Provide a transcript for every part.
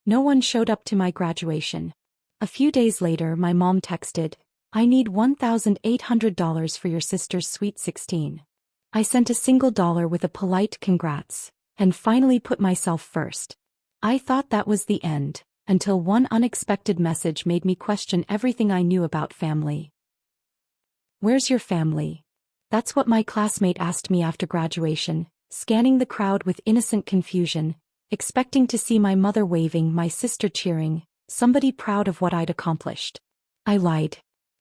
No one showed up to my graduation. A few days later, my mom texted, "I need $1,800 for your sister's Sweet 16. I sent a single dollar with a polite congrats, and finally put myself first. I thought that was the end, until one unexpected message made me question everything I knew about family. "Where's your family?" That's what my classmate asked me after graduation, scanning the crowd with innocent confusion, expecting to see my mother waving, my sister cheering, somebody proud of what I'd accomplished. I lied.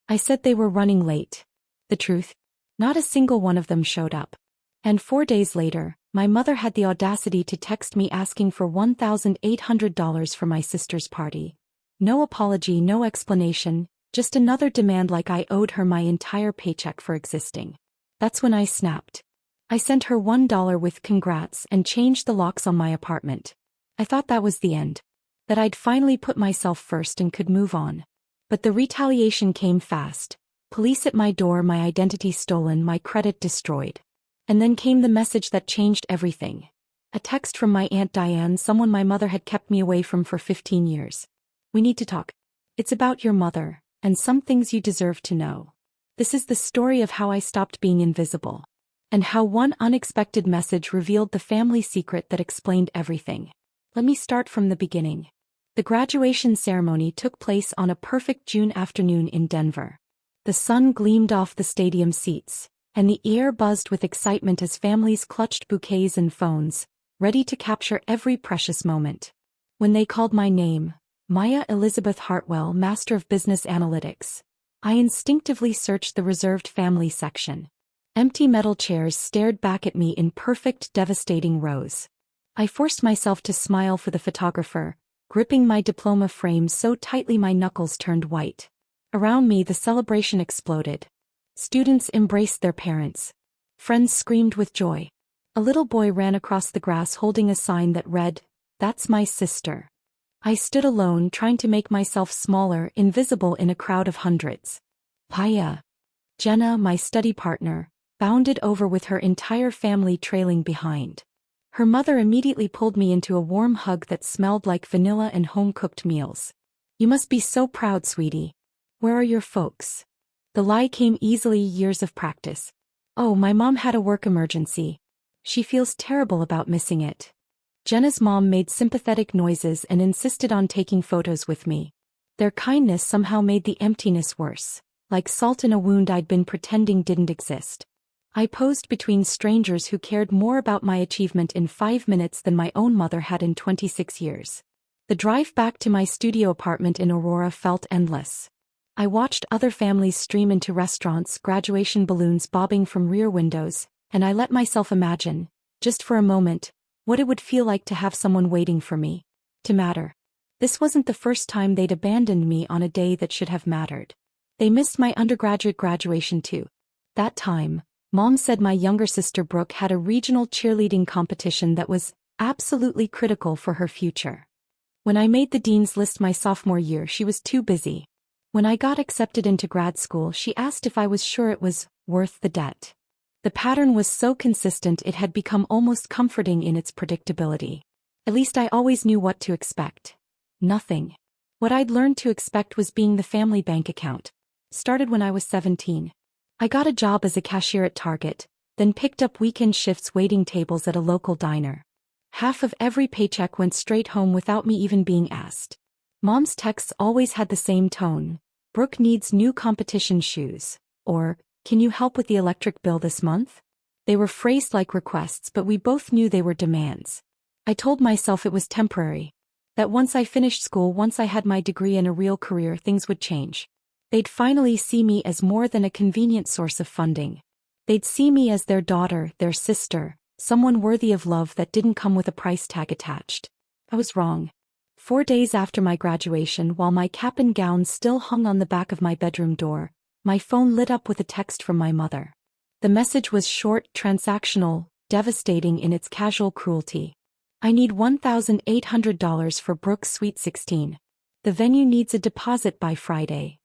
I said they were running late. The truth? Not a single one of them showed up. And 4 days later, my mother had the audacity to text me asking for $1,800 for my sister's party. No apology, no explanation, just another demand like I owed her my entire paycheck for existing. That's when I snapped. I sent her $1 with congrats and changed the locks on my apartment. I thought that was the end. That I'd finally put myself first and could move on. But the retaliation came fast. Police at my door, my identity stolen, my credit destroyed. And then came the message that changed everything. A text from my Aunt Diane, someone my mother had kept me away from for 15 years. "We need to talk. It's about your mother, and some things you deserve to know." This is the story of how I stopped being invisible. And how one unexpected message revealed the family secret that explained everything. Let me start from the beginning. The graduation ceremony took place on a perfect June afternoon in Denver. The sun gleamed off the stadium seats, and the air buzzed with excitement as families clutched bouquets and phones, ready to capture every precious moment. When they called my name, Maya Elizabeth Hartwell, Master of Business Analytics, I instinctively searched the reserved family section. Empty metal chairs stared back at me in perfect, devastating rows. I forced myself to smile for the photographer, gripping my diploma frame so tightly my knuckles turned white. Around me, the celebration exploded. Students embraced their parents. Friends screamed with joy. A little boy ran across the grass holding a sign that read, "That's my sister." I stood alone, trying to make myself smaller, invisible in a crowd of hundreds. Paya. Jenna, my study partner, bounded over with her entire family trailing behind. Her mother immediately pulled me into a warm hug that smelled like vanilla and home-cooked meals. "You must be so proud, sweetie. Where are your folks?" The lie came easily, years of practice. "Oh, my mom had a work emergency. She feels terrible about missing it." Jenna's mom made sympathetic noises and insisted on taking photos with me. Their kindness somehow made the emptiness worse, like salt in a wound I'd been pretending didn't exist. I posed between strangers who cared more about my achievement in 5 minutes than my own mother had in 26 years. The drive back to my studio apartment in Aurora felt endless. I watched other families stream into restaurants, graduation balloons bobbing from rear windows, and I let myself imagine, just for a moment, what it would feel like to have someone waiting for me. To matter. This wasn't the first time they'd abandoned me on a day that should have mattered. They missed my undergraduate graduation too. That time, Mom said my younger sister Brooke had a regional cheerleading competition that was absolutely critical for her future. When I made the dean's list my sophomore year, she was too busy. When I got accepted into grad school, she asked if I was sure it was worth the debt. The pattern was so consistent it had become almost comforting in its predictability. At least I always knew what to expect. Nothing. What I'd learned to expect was being the family bank account. Started when I was 17. I got a job as a cashier at Target, then picked up weekend shifts waiting tables at a local diner. Half of every paycheck went straight home without me even being asked. Mom's texts always had the same tone. "Brooke needs new competition shoes," or, "Can you help with the electric bill this month?" They were phrased like requests, but we both knew they were demands. I told myself it was temporary. That once I finished school, once I had my degree and a real career, things would change. They'd finally see me as more than a convenient source of funding. They'd see me as their daughter, their sister, someone worthy of love that didn't come with a price tag attached. I was wrong. 4 days after my graduation, while my cap and gown still hung on the back of my bedroom door, my phone lit up with a text from my mother. The message was short, transactional, devastating in its casual cruelty. "I need $1,800 for Brooke's Sweet 16. The venue needs a deposit by Friday."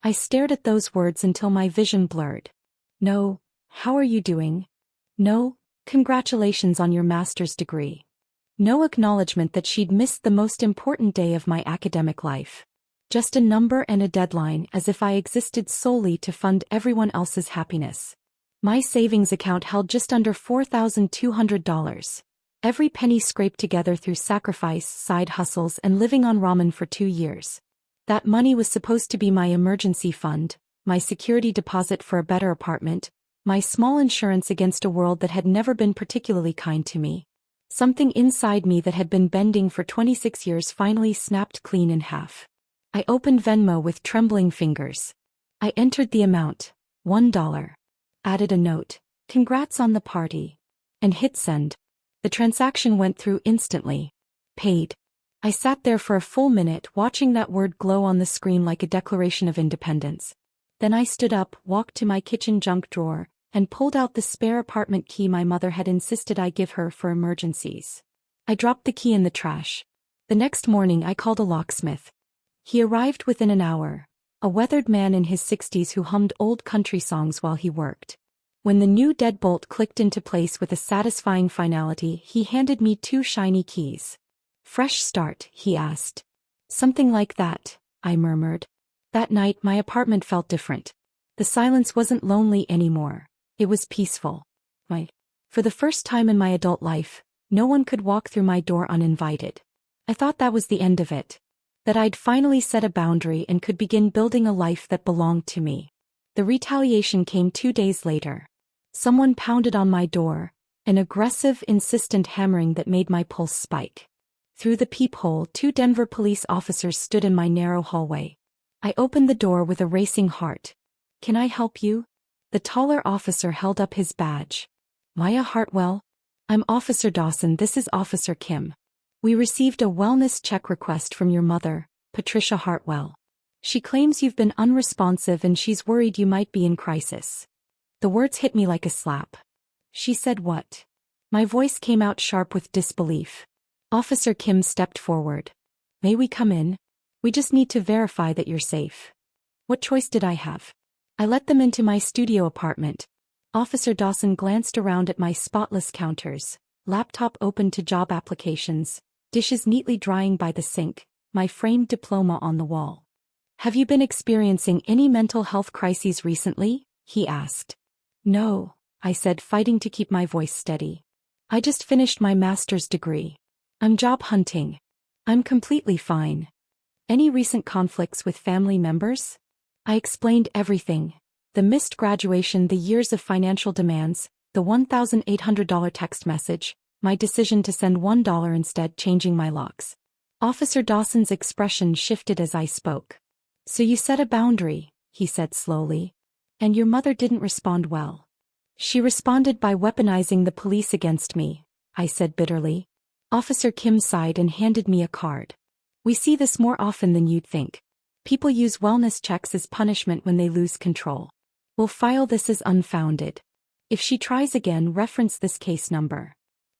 I stared at those words until my vision blurred. No, "How are you doing?" No, "Congratulations on your master's degree." No acknowledgement that she'd missed the most important day of my academic life. Just a number and a deadline, as if I existed solely to fund everyone else's happiness. My savings account held just under $4,200. Every penny scraped together through sacrifice, side hustles, and living on ramen for 2 years. That money was supposed to be my emergency fund, my security deposit for a better apartment, my small insurance against a world that had never been particularly kind to me. Something inside me that had been bending for 26 years finally snapped clean in half. I opened Venmo with trembling fingers. I entered the amount, $1. Added a note, "Congrats on the party," and hit send. The transaction went through instantly. Paid. I sat there for a full minute watching that word glow on the screen like a declaration of independence. Then I stood up, walked to my kitchen junk drawer, and pulled out the spare apartment key my mother had insisted I give her for emergencies. I dropped the key in the trash. The next morning I called a locksmith. He arrived within an hour, a weathered man in his 60s who hummed old country songs while he worked. When the new deadbolt clicked into place with a satisfying finality, he handed me 2 shiny keys. "Fresh start?" he asked. "Something like that," I murmured. That night my apartment felt different. The silence wasn't lonely anymore. It was peaceful. For the first time in my adult life, no one could walk through my door uninvited. I thought that was the end of it. That I'd finally set a boundary and could begin building a life that belonged to me. The retaliation came 2 days later. Someone pounded on my door, an aggressive, insistent hammering that made my pulse spike. Through the peephole, 2 Denver police officers stood in my narrow hallway. I opened the door with a racing heart. "Can I help you?" The taller officer held up his badge. "Maya Hartwell? I'm Officer Dawson. This is Officer Kim. We received a wellness check request from your mother, Patricia Hartwell. She claims you've been unresponsive and she's worried you might be in crisis." The words hit me like a slap. "She said what?" My voice came out sharp with disbelief. Officer Kim stepped forward. "May we come in? We just need to verify that you're safe." What choice did I have? I let them into my studio apartment. Officer Dawson glanced around at my spotless counters, laptop open to job applications, dishes neatly drying by the sink, my framed diploma on the wall. "Have you been experiencing any mental health crises recently?" he asked. "No," I said, fighting to keep my voice steady. "I just finished my master's degree. I'm job hunting. I'm completely fine." "Any recent conflicts with family members?" I explained everything. The missed graduation, the years of financial demands, the $1,800 text message, my decision to send $1 instead, changing my locks. Officer Dawson's expression shifted as I spoke. "So you set a boundary," he said slowly. "And your mother didn't respond well." "She responded by weaponizing the police against me," I said bitterly. Officer Kim sighed and handed me a card. "We see this more often than you'd think. People use wellness checks as punishment when they lose control. We'll file this as unfounded. If she tries again, reference this case number."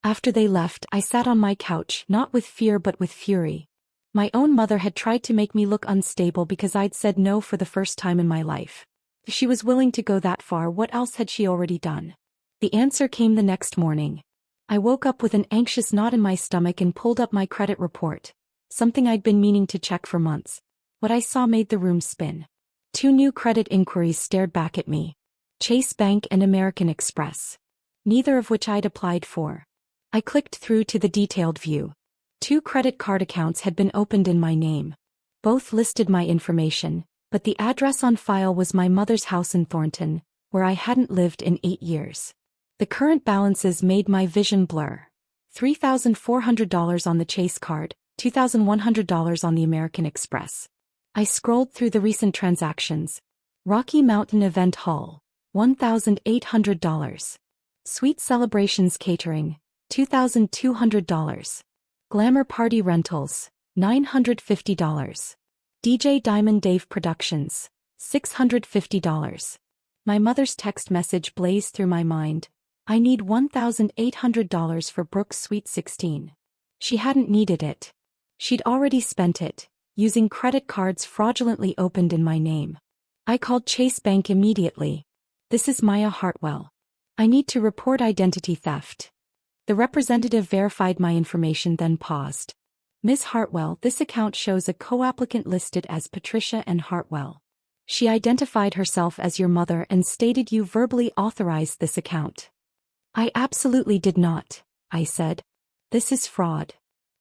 After they left, I sat on my couch, not with fear but with fury. My own mother had tried to make me look unstable because I'd said no for the first time in my life. If she was willing to go that far, what else had she already done? The answer came the next morning. I woke up with an anxious knot in my stomach and pulled up my credit report, something I'd been meaning to check for months. What I saw made the room spin. 2 new credit inquiries stared back at me. Chase Bank and American Express. Neither of which I'd applied for. I clicked through to the detailed view. 2 credit card accounts had been opened in my name. Both listed my information, but the address on file was my mother's house in Thornton, where I hadn't lived in 8 years. The current balances made my vision blur. $3,400 on the Chase card, $2,100 on the American Express. I scrolled through the recent transactions. Rocky Mountain Event Hall, $1,800. Sweet Celebrations Catering, $2,200. Glamour Party Rentals, $950. DJ Diamond Dave Productions, $650. My mother's text message blazed through my mind. "I need $1,800 for Brooke's Sweet 16. She hadn't needed it. She'd already spent it, using credit cards fraudulently opened in my name. I called Chase Bank immediately. "This is Maya Hartwell. I need to report identity theft." The representative verified my information then paused. Ms. Hartwell, this account shows a co-applicant listed as Patricia N. Hartwell. She identified herself as your mother and stated you verbally authorized this account. I absolutely did not, I said. This is fraud.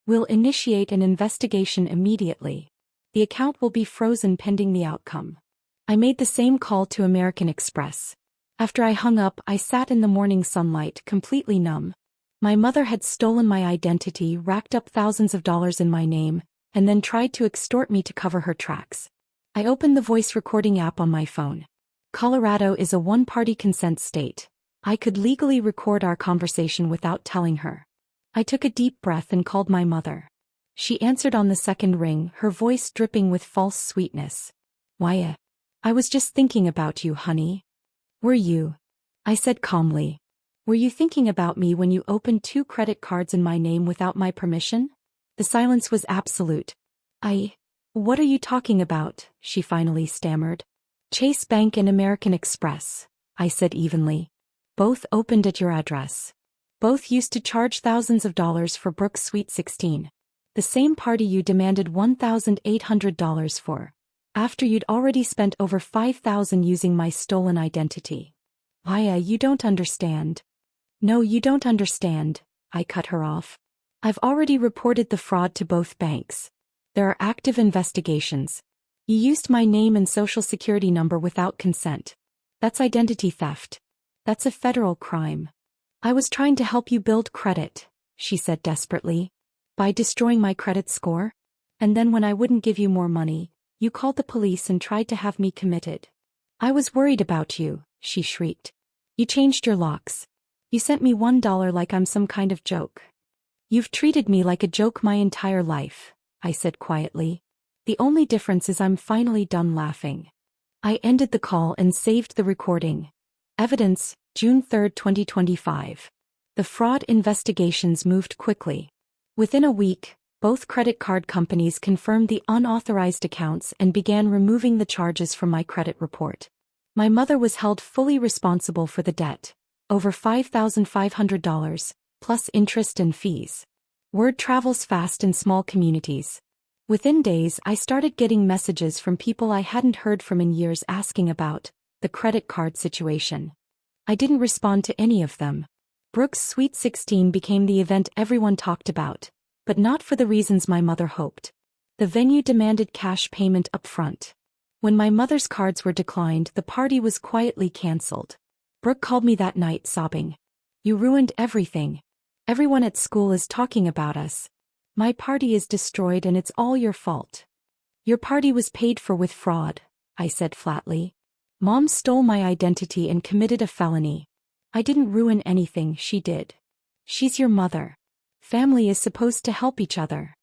We'll initiate an investigation immediately. The account will be frozen pending the outcome. I made the same call to American Express. After I hung up, I sat in the morning sunlight, completely numb. My mother had stolen my identity, racked up thousands of dollars in my name, and then tried to extort me to cover her tracks. I opened the voice recording app on my phone. Colorado is a one-party consent state. I could legally record our conversation without telling her. I took a deep breath and called my mother. She answered on the second ring, her voice dripping with false sweetness. Why? I was just thinking about you, honey. Were you? I said calmly. Were you thinking about me when you opened 2 credit cards in my name without my permission? The silence was absolute. What are you talking about? She finally stammered. Chase Bank and American Express, I said evenly. Both opened at your address. Both used to charge thousands of dollars for Brooks Sweet 16. The same party you demanded $1,800 for, after you'd already spent over $5,000 using my stolen identity. Aya, you don't understand. No, you don't understand, I cut her off. I've already reported the fraud to both banks. There are active investigations. You used my name and social security number without consent. That's identity theft. That's a federal crime. I was trying to help you build credit, she said desperately. By destroying my credit score? And then when I wouldn't give you more money, you called the police and tried to have me committed. I was worried about you, she shrieked. You changed your locks. You sent me $1 like I'm some kind of joke. You've treated me like a joke my entire life, I said quietly. The only difference is I'm finally done laughing. I ended the call and saved the recording. Evidence, June 3, 2025. The fraud investigations moved quickly. Within a week, both credit card companies confirmed the unauthorized accounts and began removing the charges from my credit report. My mother was held fully responsible for the debt, over $5,500, plus interest and fees. Word travels fast in small communities. Within days, I started getting messages from people I hadn't heard from in years asking about the credit card situation. I didn't respond to any of them. Brooks Sweet 16 became the event everyone talked about, but not for the reasons my mother hoped. The venue demanded cash payment up front. When my mother's cards were declined, the party was quietly canceled. Brooke called me that night sobbing. You ruined everything. Everyone at school is talking about us. My party is destroyed and it's all your fault. Your party was paid for with fraud, I said flatly. Mom stole my identity and committed a felony. I didn't ruin anything, she did. She's your mother. Family is supposed to help each other.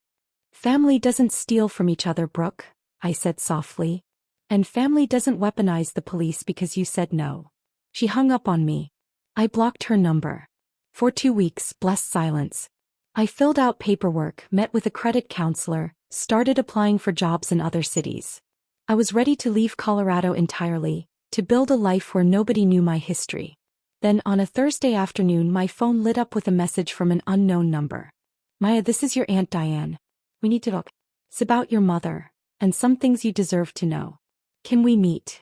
Family doesn't steal from each other, Brooke, I said softly. And family doesn't weaponize the police because you said no. She hung up on me. I blocked her number. For 2 weeks, blessed silence. I filled out paperwork, met with a credit counselor, started applying for jobs in other cities. I was ready to leave Colorado entirely, to build a life where nobody knew my history. Then on a Thursday afternoon my phone lit up with a message from an unknown number. Maya, this is your Aunt Diane. We need to talk. It's about your mother, and some things you deserve to know. Can we meet?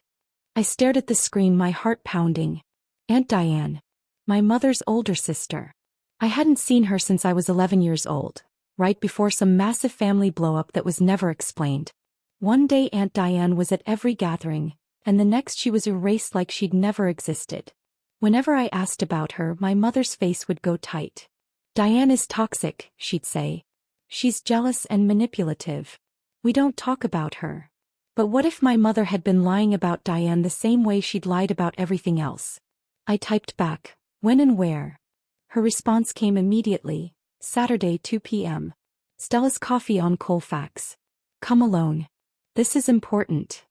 I stared at the screen, my heart pounding. Aunt Diane. My mother's older sister. I hadn't seen her since I was 11 years old, right before some massive family blow-up that was never explained. One day Aunt Diane was at every gathering, and the next she was erased like she'd never existed. Whenever I asked about her, my mother's face would go tight. Diane is toxic, she'd say. She's jealous and manipulative. We don't talk about her. But what if my mother had been lying about Diane the same way she'd lied about everything else? I typed back, when and where? Her response came immediately, Saturday 2 p.m. Stella's Coffee on Colfax. Come alone. This is important.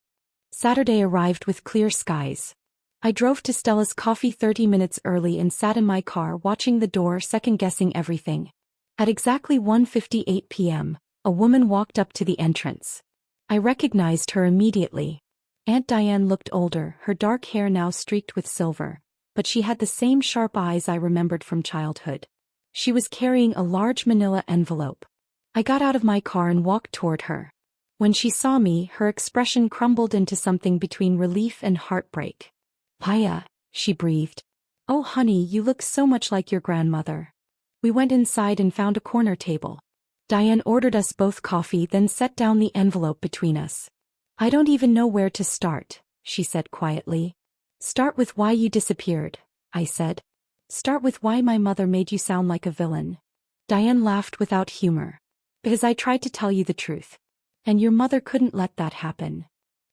Saturday arrived with clear skies. I drove to Stella's Coffee 30 minutes early and sat in my car watching the door, second-guessing everything. At exactly 1:58 p.m., a woman walked up to the entrance. I recognized her immediately. Aunt Diane looked older, her dark hair now streaked with silver, but she had the same sharp eyes I remembered from childhood. She was carrying a large manila envelope. I got out of my car and walked toward her. When she saw me, her expression crumbled into something between relief and heartbreak. "Maya," she breathed. "Oh honey, you look so much like your grandmother." We went inside and found a corner table. Diane ordered us both coffee, then set down the envelope between us. "I don't even know where to start," she said quietly. "Start with why you disappeared," I said. "Start with why my mother made you sound like a villain." Diane laughed without humor. "Because I tried to tell you the truth. And your mother couldn't let that happen."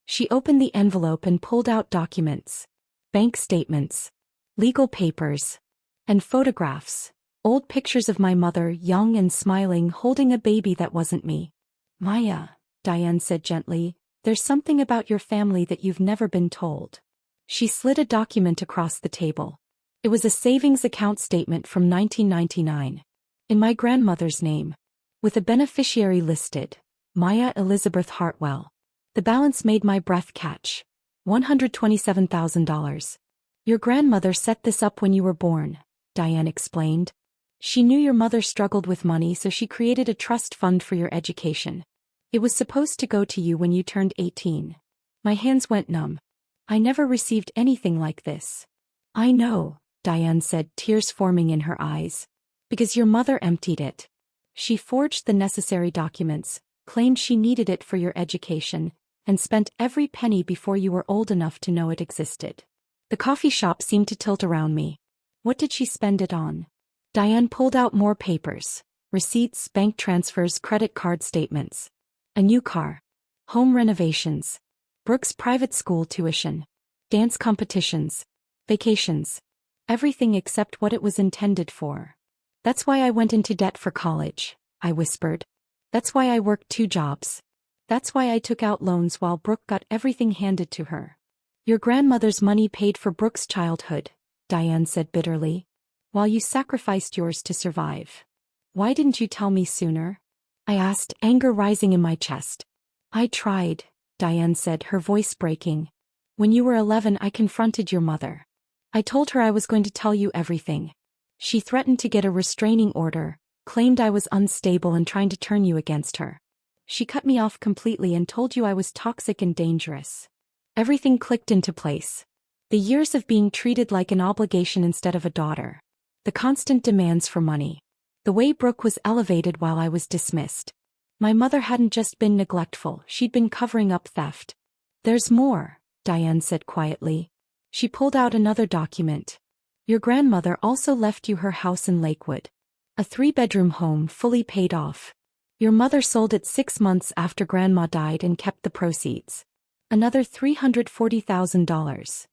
She opened the envelope and pulled out documents. Bank statements. Legal papers. And photographs. Old pictures of my mother, young and smiling, holding a baby that wasn't me. "Maya," Diane said gently, "there's something about your family that you've never been told." She slid a document across the table. It was a savings account statement from 1999. In my grandmother's name. With a beneficiary listed. Maya Elizabeth Hartwell. The balance made my breath catch. $127,000. "Your grandmother set this up when you were born," Diane explained. "She knew your mother struggled with money, so she created a trust fund for your education. It was supposed to go to you when you turned 18. My hands went numb. I never received anything like this." "I know," Diane said, tears forming in her eyes. "Because your mother emptied it. She forged the necessary documents, claimed she needed it for your education, and spent every penny before you were old enough to know it existed." The coffee shop seemed to tilt around me. What did she spend it on? Diane pulled out more papers. Receipts, bank transfers, credit card statements. A new car. Home renovations. Brooke's private school tuition. Dance competitions. Vacations. Everything except what it was intended for. "That's why I went into debt for college," I whispered. "That's why I worked 2 jobs. That's why I took out loans while Brooke got everything handed to her." "Your grandmother's money paid for Brooke's childhood," Diane said bitterly, "while you sacrificed yours to survive. Why didn't you tell me sooner?" I asked, anger rising in my chest. "I tried," Diane said, her voice breaking. "When you were 11, I confronted your mother. I told her I was going to tell you everything. She threatened to get a restraining order, claimed I was unstable and trying to turn you against her. She cut me off completely and told you I was toxic and dangerous." Everything clicked into place. The years of being treated like an obligation instead of a daughter. The constant demands for money. The way Brooke was elevated while I was dismissed. My mother hadn't just been neglectful, she'd been covering up theft. "There's more," Diane said quietly. She pulled out another document. "Your grandmother also left you her house in Lakewood. A 3-bedroom home fully paid off. Your mother sold it 6 months after Grandma died and kept the proceeds. Another $340,000.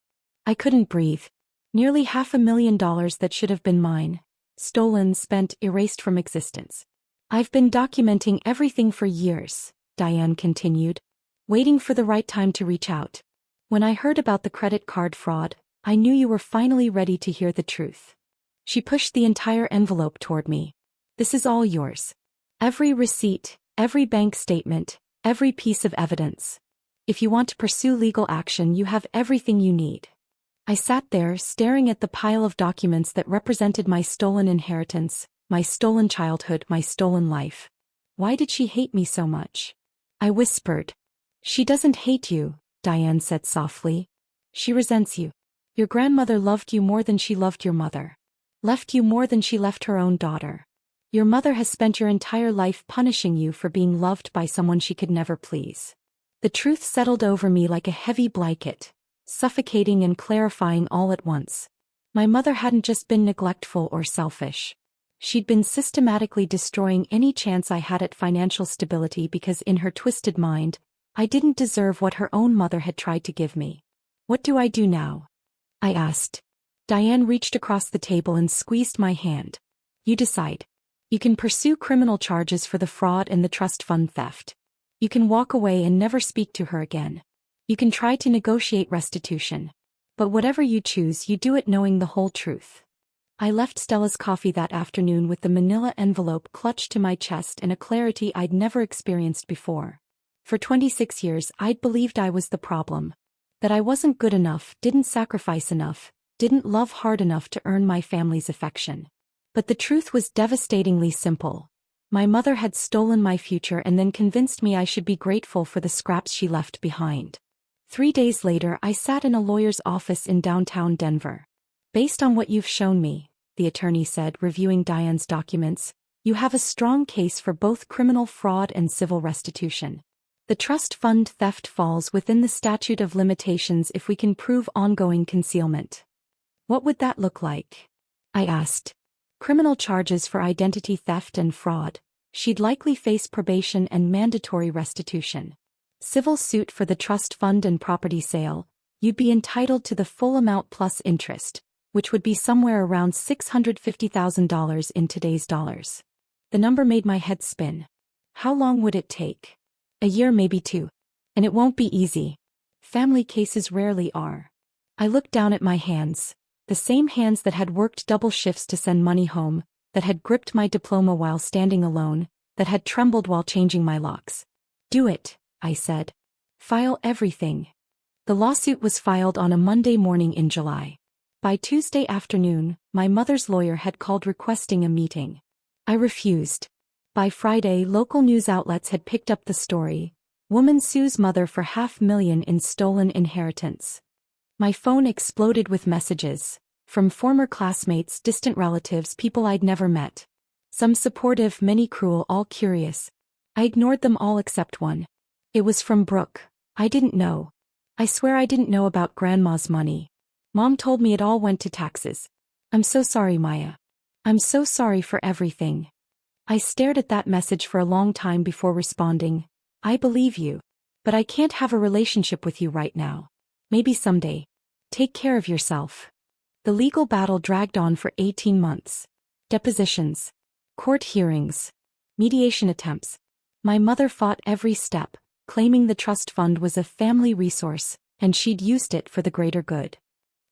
I couldn't breathe. Nearly $500,000 that should have been mine. Stolen, spent, erased from existence. I've been documenting everything for years," Diane continued, "waiting for the right time to reach out. When I heard about the credit card fraud, I knew you were finally ready to hear the truth." She pushed the entire envelope toward me. "This is all yours. Every receipt, every bank statement, every piece of evidence. If you want to pursue legal action, you have everything you need." I sat there, staring at the pile of documents that represented my stolen inheritance, my stolen childhood, my stolen life. Why did she hate me so much? I whispered. "She doesn't hate you," Diane said softly. "She resents you. Your grandmother loved you more than she loved your mother. Left you more than she left her own daughter. Your mother has spent your entire life punishing you for being loved by someone she could never please." The truth settled over me like a heavy blanket, suffocating and clarifying all at once. My mother hadn't just been neglectful or selfish. She'd been systematically destroying any chance I had at financial stability because in her twisted mind, I didn't deserve what her own mother had tried to give me. "What do I do now?" I asked. Diane reached across the table and squeezed my hand. "You decide. You can pursue criminal charges for the fraud and the trust fund theft. You can walk away and never speak to her again. You can try to negotiate restitution. But whatever you choose, you do it knowing the whole truth." I left Stella's coffee that afternoon with the manila envelope clutched to my chest and a clarity I'd never experienced before. For 26 years, I'd believed I was the problem. That I wasn't good enough, didn't sacrifice enough, didn't love hard enough to earn my family's affection. But the truth was devastatingly simple. My mother had stolen my future and then convinced me I should be grateful for the scraps she left behind. 3 days later, I sat in a lawyer's office in downtown Denver. "Based on what you've shown me," the attorney said, reviewing Diane's documents, "you have a strong case for both criminal fraud and civil restitution. The trust fund theft falls within the statute of limitations if we can prove ongoing concealment." "What would that look like?" I asked. "Criminal charges for identity theft and fraud. She'd likely face probation and mandatory restitution. Civil suit for the trust fund and property sale. You'd be entitled to the full amount plus interest, which would be somewhere around $650,000 in today's dollars." The number made my head spin. How long would it take? A year, maybe 2. And it won't be easy. Family cases rarely are. I looked down at my hands. The same hands that had worked double shifts to send money home, that had gripped my diploma while standing alone, that had trembled while changing my locks. "Do it," I said. "File everything." The lawsuit was filed on a Monday morning in July. By Tuesday afternoon, my mother's lawyer had called requesting a meeting. I refused. By Friday, local news outlets had picked up the story. Woman sues mother for $500,000 in stolen inheritance. My phone exploded with messages. From former classmates, distant relatives, people I'd never met. Some supportive, many cruel, all curious. I ignored them all except one. It was from Brooke. I didn't know. I swear I didn't know about Grandma's money. Mom told me it all went to taxes. "I'm so sorry, Maya. I'm so sorry for everything." I stared at that message for a long time before responding. "I believe you. But I can't have a relationship with you right now. Maybe someday. Take care of yourself." The legal battle dragged on for 18 months. Depositions. Court hearings. Mediation attempts. My mother fought every step, claiming the trust fund was a family resource, and she'd used it for the greater good.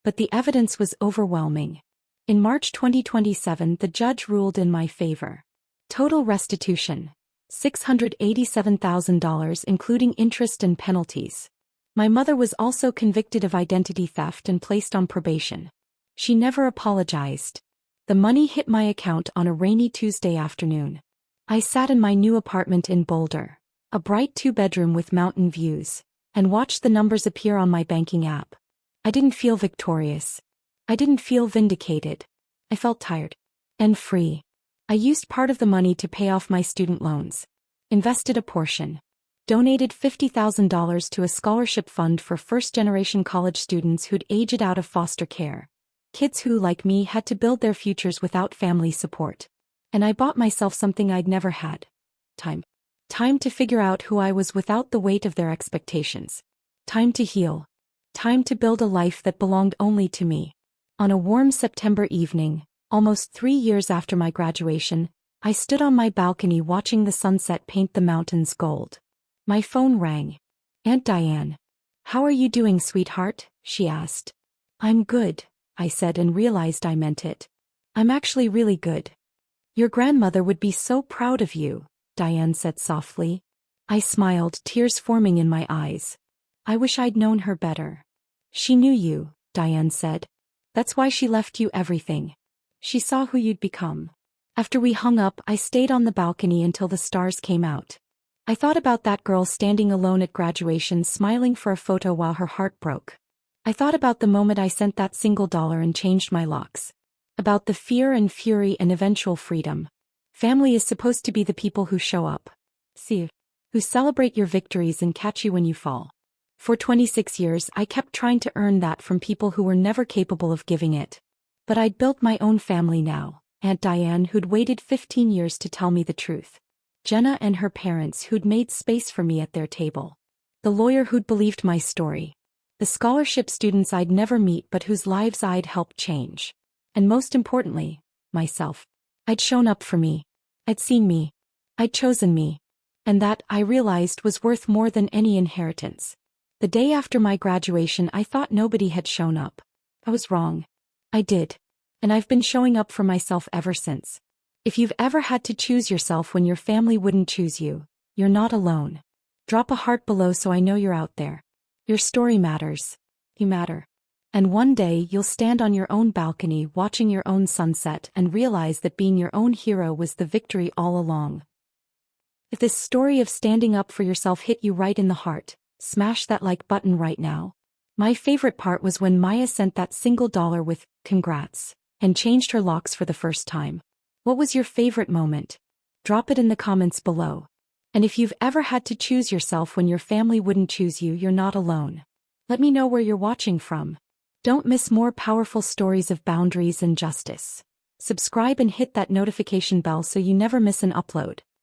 But the evidence was overwhelming. In March 2027, the judge ruled in my favor. Total restitution: $687,000 including interest and penalties. My mother was also convicted of identity theft and placed on probation. She never apologized. The money hit my account on a rainy Tuesday afternoon. I sat in my new apartment in Boulder, a bright 2-bedroom with mountain views, and watched the numbers appear on my banking app. I didn't feel victorious. I didn't feel vindicated. I felt tired. And free. I used part of the money to pay off my student loans. Invested a portion. Donated $50,000 to a scholarship fund for first-generation college students who'd aged out of foster care. Kids who, like me, had to build their futures without family support. And I bought myself something I'd never had. Time. Time to figure out who I was without the weight of their expectations. Time to heal. Time to build a life that belonged only to me. On a warm September evening, almost 3 years after my graduation, I stood on my balcony watching the sunset paint the mountains gold. My phone rang. "Aunt Diane. How are you doing, sweetheart?" she asked. "I'm good," I said and realized I meant it. "I'm actually really good." "Your grandmother would be so proud of you," Diane said softly. I smiled, tears forming in my eyes. "I wish I'd known her better." "She knew you," Diane said. "That's why she left you everything. She saw who you'd become." After we hung up, I stayed on the balcony until the stars came out. I thought about that girl standing alone at graduation, smiling for a photo while her heart broke. I thought about the moment I sent that single dollar and changed my locks. About the fear and fury and eventual freedom. Family is supposed to be the people who show up. See, who celebrate your victories and catch you when you fall. For 26 years, I kept trying to earn that from people who were never capable of giving it. But I'd built my own family now. Aunt Diane, who'd waited 15 years to tell me the truth. Jenna and her parents, who'd made space for me at their table. The lawyer who'd believed my story. The scholarship students I'd never meet but whose lives I'd helped change. And most importantly, myself. I'd shown up for me. I'd seen me. I'd chosen me. And that, I realized, was worth more than any inheritance. The day after my graduation, I thought nobody had shown up. I was wrong. I did. And I've been showing up for myself ever since. If you've ever had to choose yourself when your family wouldn't choose you, you're not alone. Drop a heart below so I know you're out there. Your story matters. You matter. And one day you'll stand on your own balcony watching your own sunset and realize that being your own hero was the victory all along. If this story of standing up for yourself hit you right in the heart, smash that like button right now. My favorite part was when Maya sent that single dollar with, "Congrats," and changed her locks for the first time. What was your favorite moment? Drop it in the comments below. And if you've ever had to choose yourself when your family wouldn't choose you, you're not alone. Let me know where you're watching from. Don't miss more powerful stories of boundaries and justice. Subscribe and hit that notification bell so you never miss an upload.